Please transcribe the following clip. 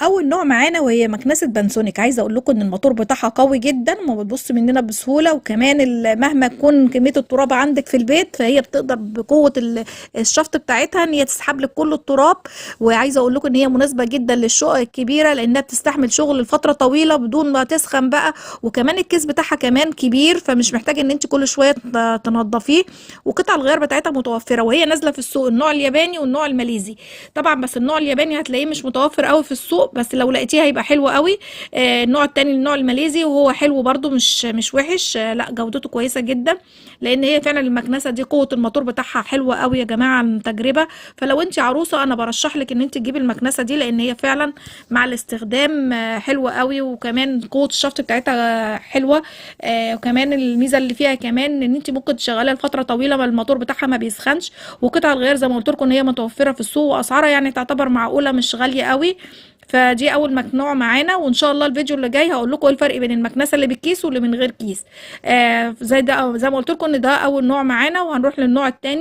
اول نوع معانا وهي مكنسه بانسونيك. عايزه اقول لكم ان الموتور بتاعها قوي جدا وما بتبص مننا بسهوله، وكمان مهما تكون كميه التراب عندك في البيت فهي بتقدر بقوه الشفط بتاعتها ان هي تسحب لك كل التراب. وعايزه اقول لكم ان هي مناسبه جدا للشقق الكبيره لانها بتستحمل شغل لفتره طويله بدون ما تسخن بقى، وكمان الكيس بتاعها كمان كبير فمش محتاج ان انت كل شويه تنضفيه. وقطع الغيار بتاعتها متوفره وهي نازله في السوق، النوع الياباني والنوع الماليزي. طبعا بس النوع الياباني هتلاقيه مش متوفر قوي في السوق، بس لو لقيتيه هيبقى حلو قوي. النوع التاني النوع الماليزي وهو حلو برضو، مش وحش. لا جودته كويسه جدا، لان هي فعلا المكنسه دي قوه الموتور بتاعها حلوه قوي يا جماعه عن تجربه. فلو انت عروسه انا برشح لك ان انت تجيبي المكنسه دي، لان هي فعلا مع الاستخدام حلوه قوي، وكمان قوه الشفط بتاعتها حلوه. وكمان الميزه اللي فيها كمان ان انت ممكن تشغليها لفتره طويله ما الموتور بتاعها ما بيسخنش. وقطع الغيار زي ما قلت لكم ان هي متوفره في السوق، واسعارها يعني تعتبر معقوله مش غاليه قوي. فدي اول مكنوع معانا، وان شاء الله الفيديو اللي جاي هقول لكم ايه الفرق بين المكنسه اللي بالكيس واللي من غير كيس. زي ده زي ما قلت لكم ان ده اول نوع معانا، وهنروح للنوع التاني.